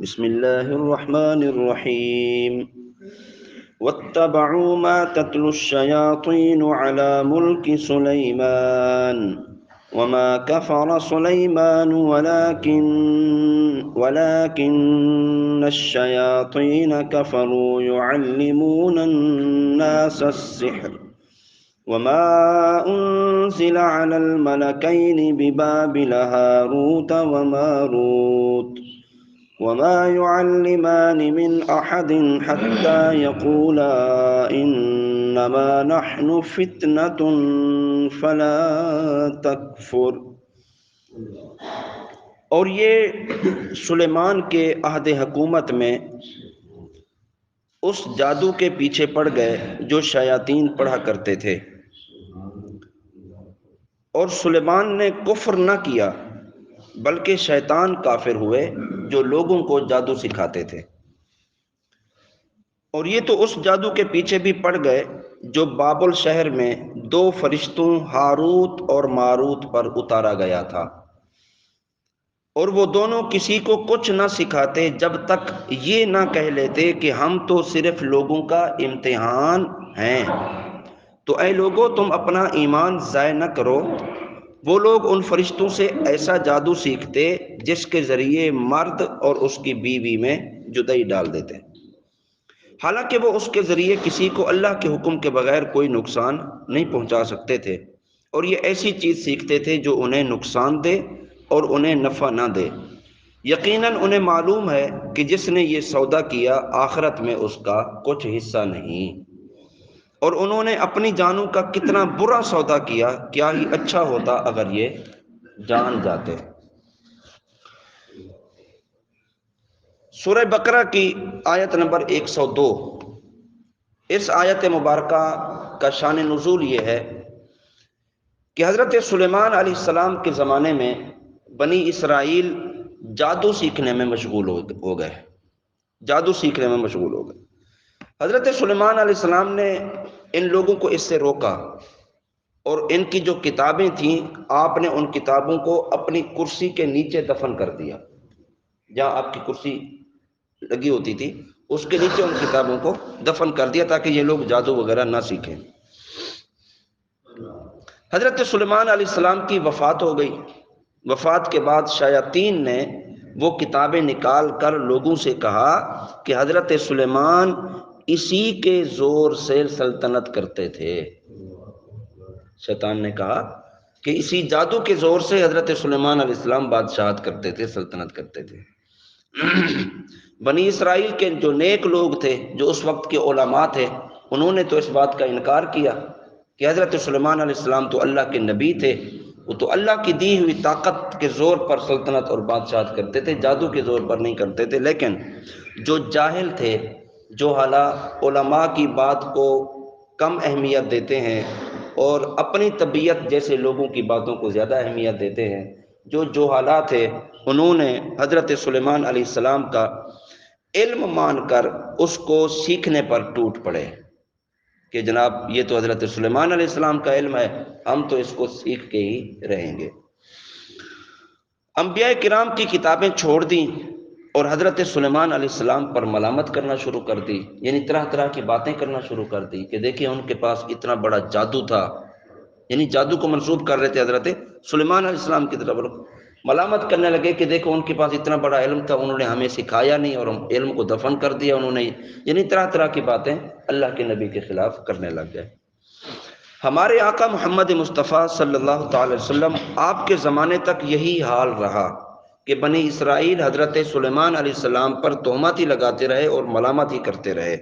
بسم الله الرحمن الرحيم واتبعوا ما تتلو الشياطين على ملك سليمان وما كفر سليمان ولكن الشياطين كفروا يعلمون الناس السحر وما أنزل على الملكين ببابل هاروت وماروت وما يعلمان من أحد حتى يقولا إنما نحن فتنة فلا تكفر۔ اور یہ سلیمان کے عہد حکومت میں اس جادو کے پیچھے پڑ گئے جو شیاطین پڑھا کرتے تھے، اور سلیمان نے کفر نہ کیا بلکہ شیطان کافر ہوئے جو لوگوں کو جادو سکھاتے تھے۔ اور یہ تو اس جادو کے پیچھے بھی پڑ گئے جو بابل شہر میں دو فرشتوں ہاروت اور ماروت پر اتارا گیا تھا، اور وہ دونوں کسی کو کچھ نہ سکھاتے جب تک یہ نہ کہہ لیتے کہ ہم تو صرف لوگوں کا امتحان ہیں، تو اے لوگو تم اپنا ایمان ضائع نہ کرو۔ وہ لوگ ان فرشتوں سے ایسا جادو سیکھتے جس کے ذریعے مرد اور اس کی بیوی میں جدائی ڈال دیتے، حالانکہ وہ اس کے ذریعے کسی کو اللہ کے حکم کے بغیر کوئی نقصان نہیں پہنچا سکتے تھے، اور یہ ایسی چیز سیکھتے تھے جو انہیں نقصان دے اور انہیں نفع نہ دے۔ یقیناً انہیں معلوم ہے کہ جس نے یہ سودا کیا آخرت میں اس کا کچھ حصہ نہیں، اور انہوں نے اپنی جانوں کا کتنا برا سودا کیا، کیا ہی اچھا ہوتا اگر یہ جان جاتے۔ سورہ بقرہ کی آیت نمبر 102، اس آیت مبارکہ کا شان نزول یہ ہے کہ حضرت سلیمان علیہ السلام کے زمانے میں بنی اسرائیل جادو سیکھنے میں مشغول ہو گئے، جادو سیکھنے میں مشغول ہو گئے۔ حضرت سلیمان علیہ السلام نے ان لوگوں کو اس سے روکا، اور ان کی جو کتابیں تھیں آپ نے ان کتابوں کو اپنی کرسی کے نیچے دفن کر دیا، جہاں آپ کی کرسی لگی ہوتی تھی اس کے نیچے ان کتابوں کو دفن کر دیا تاکہ یہ لوگ جادو وغیرہ نہ سیکھیں۔ حضرت سلیمان علیہ السلام کی وفات ہو گئی۔ وفات کے بعد شیاطین نے وہ کتابیں نکال کر لوگوں سے کہا کہ حضرت سلیمان اسی کے زور سے سلطنت کرتے تھے۔ شیطان نے کہا کہ اسی جادو کے زور سے حضرت سلیمان علیہ السلام بادشاہت کرتے تھے، سلطنت کرتے تھے۔ بنی اسرائیل کے جو نیک لوگ تھے، جو اس وقت کے علماء تھے، انہوں نے تو اس بات کا انکار کیا کہ حضرت سلیمان علیہ السلام تو اللہ کے نبی تھے، وہ تو اللہ کی دی ہوئی طاقت کے زور پر سلطنت اور بادشاہت کرتے تھے، جادو کے زور پر نہیں کرتے تھے۔ لیکن جو جاہل تھے، جو علماء کی بات کو کم اہمیت دیتے ہیں اور اپنی طبیعت جیسے لوگوں کی باتوں کو زیادہ اہمیت دیتے ہیں، جو جہالا تھے، انہوں نے حضرت سلیمان علیہ السلام کا علم مان کر اس کو سیکھنے پر ٹوٹ پڑے کہ جناب یہ تو حضرت سلیمان علیہ السلام کا علم ہے، ہم تو اس کو سیکھ کے ہی رہیں گے۔ انبیاء کرام کی کتابیں چھوڑ دیں اور حضرت سلیمان علیہ السلام پر ملامت کرنا شروع کر دی، یعنی طرح طرح کی باتیں کرنا شروع کر دی کہ دیکھیں ان کے پاس اتنا بڑا جادو تھا، یعنی جادو کو منسوب کر رہے تھے حضرت سلیمان علیہ السلام کی طرف، ملامت کرنے لگے کہ دیکھو ان کے پاس اتنا بڑا علم تھا، انہوں نے ہمیں سکھایا نہیں اور ہم علم کو دفن کر دیا انہوں نے، یعنی طرح طرح کی باتیں اللہ کے نبی کے خلاف کرنے لگ گئے۔ ہمارے آقا محمد مصطفیٰ صلی اللہ تعالی وسلم آپ کے زمانے تک یہی حال رہا کہ بنی اسرائیل حضرت سلیمان علیہ السلام پر تہمت ہی لگاتے رہے اور ملامت ہی کرتے رہے۔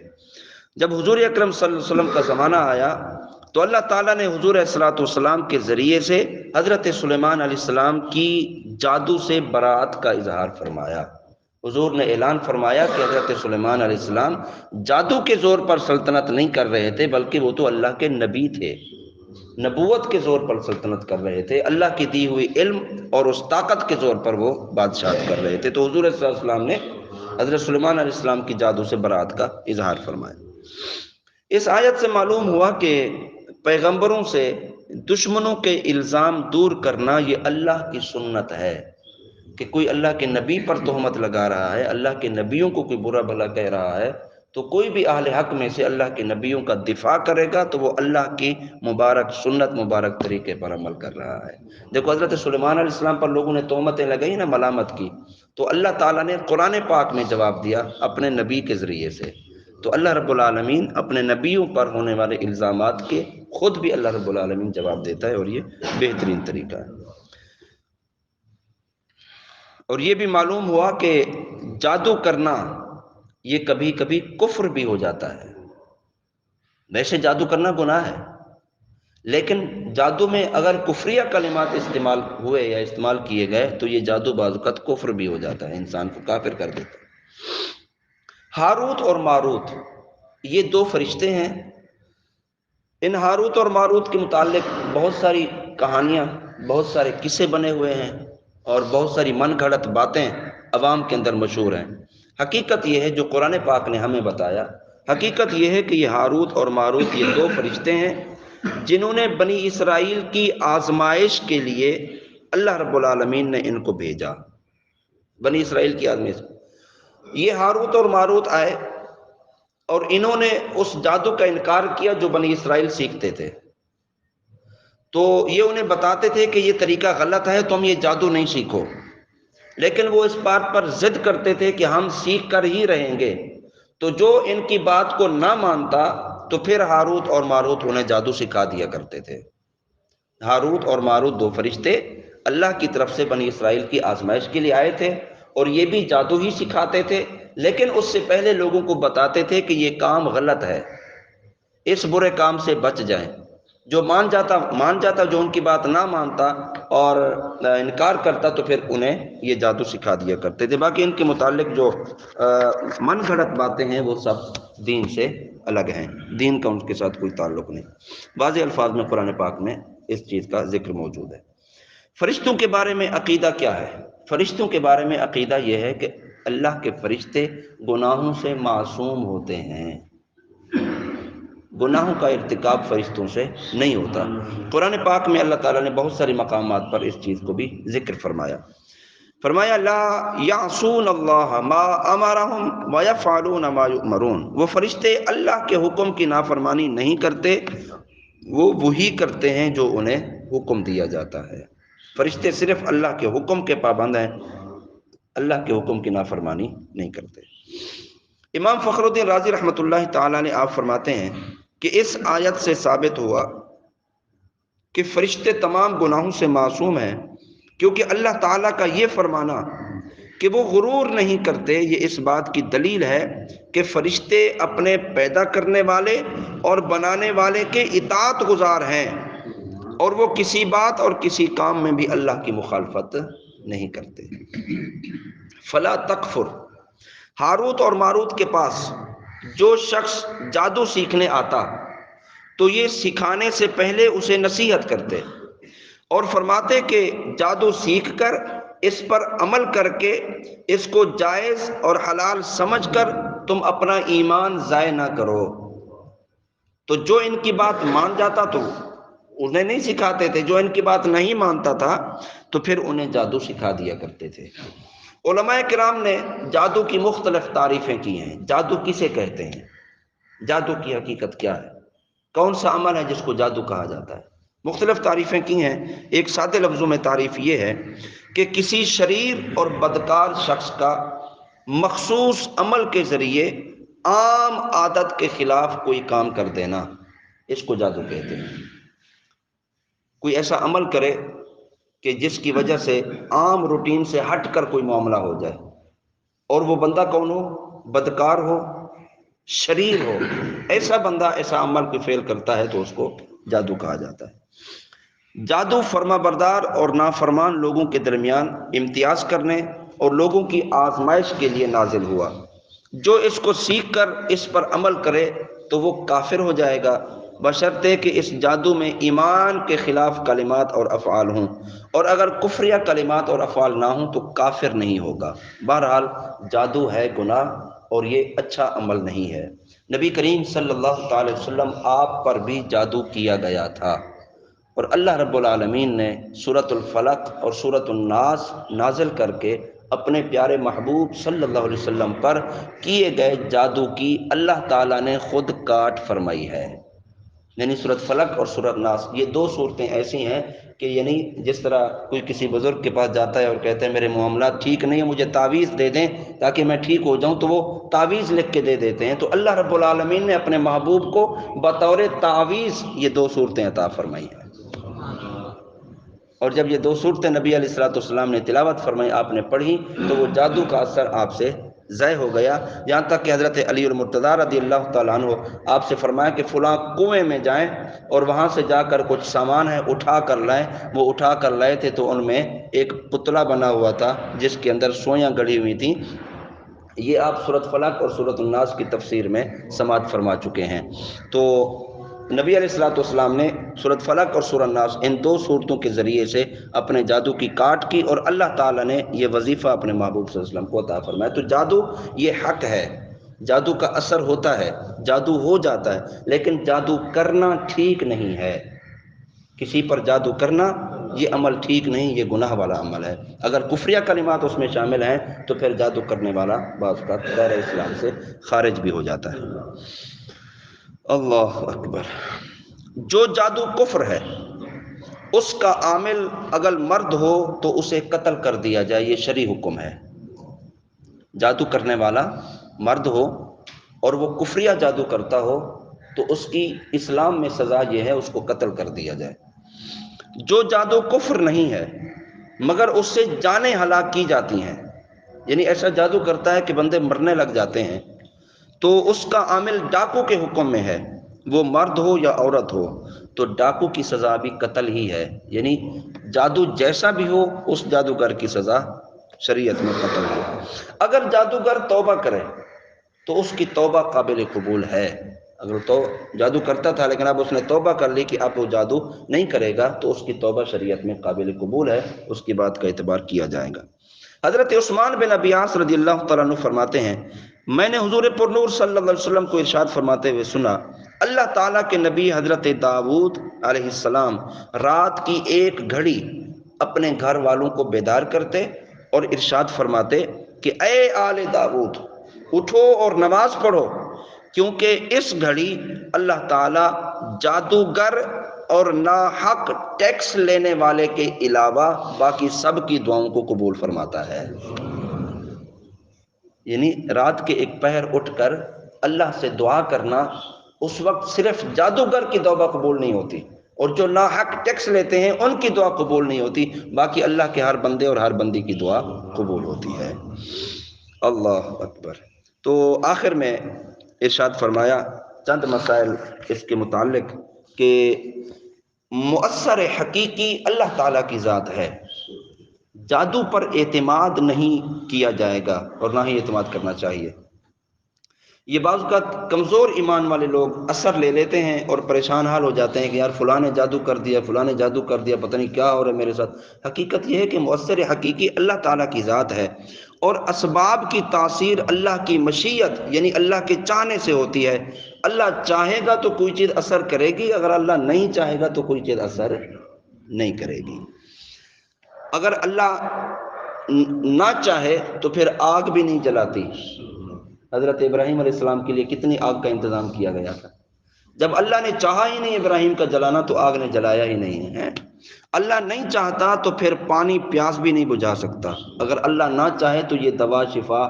جب حضور اکرم صلی اللہ علیہ وسلم کا زمانہ آیا تو اللہ تعالیٰ نے حضور والسلام کے ذریعے سے حضرت سلیمان علیہ السلام کی جادو سے برات کا اظہار فرمایا۔ حضور نے اعلان فرمایا کہ حضرت سلیمان علیہ السلام جادو کے زور پر سلطنت نہیں کر رہے تھے بلکہ وہ تو اللہ کے نبی تھے، نبوت کے زور پر سلطنت کر رہے تھے، اللہ کی دی ہوئی علم اور اس طاقت کے زور پر وہ بادشاہت کر رہے تھے۔ تو حضور صلی اللہ علیہ وسلم نے حضرت سلیمان علیہ السلام کی جادو سے برات کا اظہار فرمایا۔ اس آیت سے معلوم ہوا کہ پیغمبروں سے دشمنوں کے الزام دور کرنا یہ اللہ کی سنت ہے، کہ کوئی اللہ کے نبی پر تہمت لگا رہا ہے، اللہ کے نبیوں کو کوئی برا بھلا کہہ رہا ہے، تو کوئی بھی اہل حق میں سے اللہ کے نبیوں کا دفاع کرے گا تو وہ اللہ کی مبارک سنت، مبارک طریقے پر عمل کر رہا ہے۔ دیکھو حضرت سلیمان علیہ السلام پر لوگوں نے تہمتیں لگائی نا، ملامت کی، تو اللہ تعالیٰ نے قرآن پاک میں جواب دیا اپنے نبی کے ذریعے سے۔ تو اللہ رب العالمین اپنے نبیوں پر ہونے والے الزامات کے خود بھی اللہ رب العالمین جواب دیتا ہے، اور یہ بہترین طریقہ ہے۔ اور یہ بھی معلوم ہوا کہ جادو کرنا یہ کبھی کبھی کفر بھی ہو جاتا ہے۔ ویسے جادو کرنا گناہ ہے، لیکن جادو میں اگر کفریہ کلمات استعمال ہوئے یا استعمال کیے گئے تو یہ جادو بعض اوقات کفر بھی ہو جاتا ہے، انسان کو کافر کر دیتا ہے۔ ہاروت اور ماروت یہ دو فرشتے ہیں۔ ان ہاروت اور ماروت کے متعلق بہت ساری کہانیاں، بہت سارے قصے بنے ہوئے ہیں، اور بہت ساری من گھڑت باتیں عوام کے اندر مشہور ہیں۔ حقیقت یہ ہے جو قرآن پاک نے ہمیں بتایا، حقیقت یہ ہے کہ یہ ہاروت اور ماروت یہ دو فرشتے ہیں جنہوں نے بنی اسرائیل کی آزمائش کے لیے اللہ رب العالمین نے ان کو بھیجا۔ بنی اسرائیل کی آزمائش، یہ ہاروت اور ماروت آئے اور انہوں نے اس جادو کا انکار کیا جو بنی اسرائیل سیکھتے تھے۔ تو یہ انہیں بتاتے تھے کہ یہ طریقہ غلط ہے، تم یہ جادو نہیں سیکھو، لیکن وہ اس بات پر ضد کرتے تھے کہ ہم سیکھ کر ہی رہیں گے۔ تو جو ان کی بات کو نہ مانتا تو پھر ہاروت اور ماروت انہیں جادو سکھا دیا کرتے تھے۔ ہاروت اور ماروت دو فرشتے اللہ کی طرف سے بنی اسرائیل کی آزمائش کے لیے آئے تھے، اور یہ بھی جادو ہی سکھاتے تھے، لیکن اس سے پہلے لوگوں کو بتاتے تھے کہ یہ کام غلط ہے، اس برے کام سے بچ جائیں۔ جو مان جاتا، جو ان کی بات نہ مانتا اور انکار کرتا تو پھر انہیں یہ جادو سکھا دیا کرتے تھے۔ باقی ان کے متعلق جو من گھڑت باتیں ہیں وہ سب دین سے الگ ہیں، دین کا ان کے ساتھ کوئی تعلق نہیں۔ واضح الفاظ میں قرآن پاک میں اس چیز کا ذکر موجود ہے۔ فرشتوں کے بارے میں عقیدہ کیا ہے؟ فرشتوں کے بارے میں عقیدہ یہ ہے کہ اللہ کے فرشتے گناہوں سے معصوم ہوتے ہیں، گناہوں کا ارتکاب فرشتوں سے نہیں ہوتا۔ قرآن پاک میں اللہ تعالیٰ نے بہت سارے مقامات پر اس چیز کو بھی ذکر فرمایا لا یعصون اللہ ما امرہم ویفعلون ما یؤمرون۔ وہ فرشتے اللہ کے حکم کی نافرمانی نہیں کرتے، وہ وہی کرتے ہیں جو انہیں حکم دیا جاتا ہے۔ فرشتے صرف اللہ کے حکم کے پابند ہیں، اللہ کے حکم کی نافرمانی نہیں کرتے۔ امام فخر الدین رازی رحمۃ اللہ تعالیٰ نے آپ فرماتے ہیں کہ اس آیت سے ثابت ہوا کہ فرشتے تمام گناہوں سے معصوم ہیں، کیونکہ اللہ تعالیٰ کا یہ فرمانا کہ وہ غرور نہیں کرتے یہ اس بات کی دلیل ہے کہ فرشتے اپنے پیدا کرنے والے اور بنانے والے کے اطاعت گزار ہیں، اور وہ کسی بات اور کسی کام میں بھی اللہ کی مخالفت نہیں کرتے۔ فلا تکفر، ہاروت اور ماروت کے پاس جو شخص جادو سیکھنے آتا تو یہ سکھانے سے پہلے اسے نصیحت کرتے اور فرماتے کہ جادو سیکھ کر اس پر عمل کر کے اس کو جائز اور حلال سمجھ کر تم اپنا ایمان ضائع نہ کرو۔ تو جو ان کی بات مان جاتا تو انہیں نہیں سکھاتے تھے، جو ان کی بات نہیں مانتا تھا تو پھر انہیں جادو سکھا دیا کرتے تھے۔ علماء کرام نے جادو کی مختلف تعریفیں کی ہیں۔ جادو کسے کہتے ہیں؟ جادو کی حقیقت کیا ہے؟ کون سا عمل ہے جس کو جادو کہا جاتا ہے؟ مختلف تعریفیں کی ہیں۔ ایک سادے لفظوں میں تعریف یہ ہے کہ کسی شریر اور بدکار شخص کا مخصوص عمل کے ذریعے عام عادت کے خلاف کوئی کام کر دینا، اس کو جادو کہتے ہیں۔ کوئی ایسا عمل کرے کہ جس کی وجہ سے عام روٹین سے ہٹ کر کوئی معاملہ ہو جائے، اور وہ بندہ کون ہو؟ بدکار ہو، شریر ہو، ایسا بندہ ایسا عمل کوئی فعل کرتا ہے تو اس کو جادو کہا جاتا ہے۔ جادو فرما بردار اور نافرمان لوگوں کے درمیان امتیاز کرنے اور لوگوں کی آزمائش کے لیے نازل ہوا۔ جو اس کو سیکھ کر اس پر عمل کرے تو وہ کافر ہو جائے گا، بشرطے کہ اس جادو میں ایمان کے خلاف کلمات اور افعال ہوں، اور اگر کفریہ کلمات اور افعال نہ ہوں تو کافر نہیں ہوگا۔ بہرحال جادو ہے گناہ اور یہ اچھا عمل نہیں ہے۔ نبی کریم صلی اللہ تعالی وسلم آپ پر بھی جادو کیا گیا تھا، اور اللہ رب العالمین نے سورۃ الفلق اور سورۃ الناس نازل کر کے اپنے پیارے محبوب صلی اللہ علیہ وسلم پر کیے گئے جادو کی اللہ تعالیٰ نے خود کاٹ فرمائی ہے۔ یعنی سورۃ فلق اور سورۃ ناس یہ دو صورتیں ایسی ہیں کہ یعنی جس طرح کوئی کسی بزرگ کے پاس جاتا ہے اور کہتا ہے میرے معاملات ٹھیک نہیں ہیں، مجھے تعویذ دے دیں تاکہ میں ٹھیک ہو جاؤں، تو وہ تعویذ لکھ کے دے دیتے ہیں۔ تو اللہ رب العالمین نے اپنے محبوب کو بطور تعویذ یہ دو صورتیں عطا فرمائی ہیں، اور جب یہ دو صورتیں نبی علیہ الصلوۃ والسلام نے تلاوت فرمائی، آپ نے پڑھی، تو وہ جادو کا اثر آپ سے ضائع ہو گیا، یہاں تک کہ حضرت علی المرتضیٰ رضی اللہ تعالیٰ عنہ آپ سے فرمایا کہ فلاں کنویں میں جائیں اور وہاں سے جا کر کچھ سامان ہے اٹھا کر لائیں۔ وہ اٹھا کر لائے تھے تو ان میں ایک پتلا بنا ہوا تھا جس کے اندر سویاں گڑھی ہوئی تھیں۔ یہ آپ سورۃ فلق اور سورۃ الناس کی تفسیر میں سماعت فرما چکے ہیں۔ تو نبی علیہ الصلوۃ والسلام نے سورۃ فلق اور سورۃ الناس ان دو صورتوں کے ذریعے سے اپنے جادو کی کاٹ کی، اور اللہ تعالیٰ نے یہ وظیفہ اپنے محبوب صلی اللہ علیہ وسلم کو عطا فرمایا۔ تو جادو یہ حق ہے، جادو کا اثر ہوتا ہے، جادو ہو جاتا ہے، لیکن جادو کرنا ٹھیک نہیں ہے۔ کسی پر جادو کرنا یہ عمل ٹھیک نہیں، یہ گناہ والا عمل ہے۔ اگر کفریہ کلمات اس میں شامل ہیں تو پھر جادو کرنے والا بعض کا دائرہ اسلام سے خارج بھی ہو جاتا ہے۔ اللہ اکبر۔ جو جادو کفر ہے اس کا عامل اگر مرد ہو تو اسے قتل کر دیا جائے، یہ شرعی حکم ہے۔ جادو کرنے والا مرد ہو اور وہ کفریہ جادو کرتا ہو تو اس کی اسلام میں سزا یہ ہے اس کو قتل کر دیا جائے۔ جو جادو کفر نہیں ہے مگر اس سے جانیں ہلاک کی جاتی ہیں، یعنی ایسا جادو کرتا ہے کہ بندے مرنے لگ جاتے ہیں، تو اس کا عامل ڈاکو کے حکم میں ہے، وہ مرد ہو یا عورت ہو، تو ڈاکو کی سزا بھی قتل ہی ہے۔ یعنی جادو جیسا بھی ہو اس جادوگر کی سزا شریعت میں قتل ہے۔ اگر جادوگر توبہ کرے تو اس کی توبہ قابل قبول ہے۔ اگر تو جادو کرتا تھا لیکن اب اس نے توبہ کر لی کہ اب وہ جادو نہیں کرے گا تو اس کی توبہ شریعت میں قابل قبول ہے، اس کی بات کا اعتبار کیا جائے گا۔ حضرت عثمان بن ابی عاص رضی اللہ تعالیٰ عنہ فرماتے ہیں، میں نے حضور پر نور صلی اللہ علیہ وسلم کو ارشاد فرماتے ہوئے سنا، اللہ تعالیٰ کے نبی حضرت داؤد علیہ السلام رات کی ایک گھڑی اپنے گھر والوں کو بیدار کرتے اور ارشاد فرماتے کہ اے آل داؤد اٹھو اور نماز پڑھو، کیونکہ اس گھڑی اللہ تعالیٰ جادوگر اور ناحق ٹیکس لینے والے کے علاوہ باقی سب کی دعاؤں کو قبول فرماتا ہے۔ یعنی رات کے ایک پہر اٹھ کر اللہ سے دعا کرنا، اس وقت صرف جادوگر کی دعا قبول نہیں ہوتی، اور جو ناحق ٹیکس لیتے ہیں ان کی دعا قبول نہیں ہوتی، باقی اللہ کے ہر بندے اور ہر بندی کی دعا قبول ہوتی ہے۔ اللہ اکبر۔ تو آخر میں ارشاد فرمایا چند مسائل اس کے متعلق کہ مؤثر حقیقی اللہ تعالیٰ کی ذات ہے، جادو پر اعتماد نہیں کیا جائے گا اور نہ ہی اعتماد کرنا چاہیے۔ یہ بعض اوقات کمزور ایمان والے لوگ اثر لے لیتے ہیں اور پریشان حال ہو جاتے ہیں کہ یار فلاں نے جادو کر دیا، فلاں نے جادو کر دیا، پتہ نہیں کیا ہو رہا ہے میرے ساتھ۔ حقیقت یہ ہے کہ مؤثر حقیقی اللہ تعالیٰ کی ذات ہے، اور اسباب کی تاثیر اللہ کی مشیت یعنی اللہ کے چاہنے سے ہوتی ہے۔ اللہ چاہے گا تو کوئی چیز اثر کرے گی، اگر اللہ نہیں چاہے گا تو کوئی چیز اثر نہیں کرے گی۔ اگر اللہ نہ چاہے تو پھر آگ بھی نہیں جلاتی۔ حضرت ابراہیم علیہ السلام کے لیے کتنی آگ کا انتظام کیا گیا تھا، جب اللہ نے چاہا ہی نہیں ابراہیم کا جلانا تو آگ نے جلایا ہی نہیں ہے۔ اللہ نہیں چاہتا تو پھر پانی پیاس بھی نہیں بجھا سکتا، اگر اللہ نہ چاہے تو یہ دوا شفا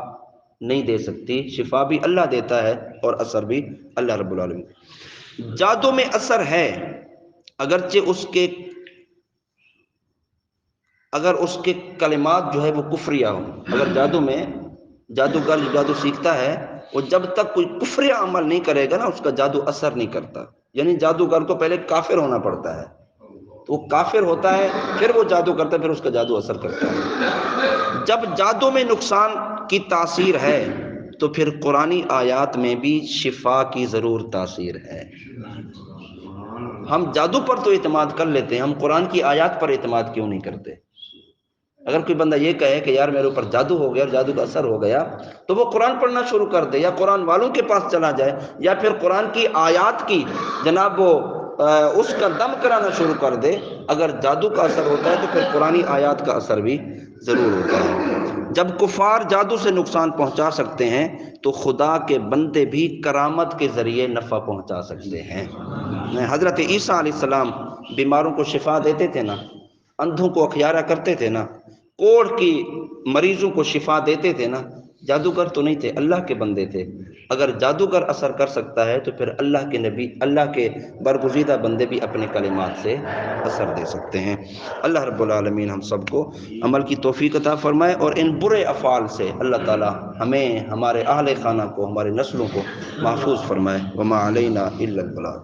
نہیں دے سکتی، شفا بھی اللہ دیتا ہے اور اثر بھی اللہ رب العالمین۔ جادو میں اثر ہے، اگرچہ اگر اس کے کلمات جو ہے وہ کفریہ ہوں۔ اگر جادوگر جادو سیکھتا ہے وہ جب تک کوئی کفریہ عمل نہیں کرے گا نا اس کا جادو اثر نہیں کرتا، یعنی جادوگر کو پہلے کافر ہونا پڑتا ہے، تو وہ کافر ہوتا ہے پھر وہ جادو کرتا ہے، پھر اس کا جادو اثر کرتا ہے۔ جب جادو میں نقصان کی تاثیر ہے تو پھر قرآنی آیات میں بھی شفا کی ضرور تاثیر ہے۔ ہم جادو پر تو اعتماد کر لیتے ہیں، ہم قرآن کی آیات پر اعتماد کیوں نہیں کرتے؟ اگر کوئی بندہ یہ کہے کہ یار میرے اوپر جادو ہو گیا اور جادو کا اثر ہو گیا، تو وہ قرآن پڑھنا شروع کر دے، یا قرآن والوں کے پاس چلا جائے، یا پھر قرآن کی آیات کی جناب وہ اس کا دم کرانا شروع کر دے، اگر جادو کا اثر ہوتا ہے تو پھر قرآنی آیات کا اثر بھی ضرور ہوتا ہے۔ جب کفار جادو سے نقصان پہنچا سکتے ہیں تو خدا کے بندے بھی کرامت کے ذریعے نفع پہنچا سکتے ہیں۔ حضرت عیسیٰ علیہ السلام بیماروں کو شفا دیتے تھے نا، اندھوں کو اخیارہ کرتے تھے نا، کوڑھ کی مریضوں کو شفا دیتے تھے نا، جادوگر تو نہیں تھے، اللہ کے بندے تھے۔ اگر جادوگر اثر کر سکتا ہے تو پھر اللہ کے نبی، اللہ کے برگزیدہ بندے بھی اپنے کلمات سے اثر دے سکتے ہیں۔ اللہ رب العالمین ہم سب کو عمل کی توفیق عطا فرمائے، اور ان برے افعال سے اللہ تعالی ہمیں، ہمارے اہل خانہ کو، ہمارے نسلوں کو محفوظ فرمائے۔ وما علینا الا البلاغ۔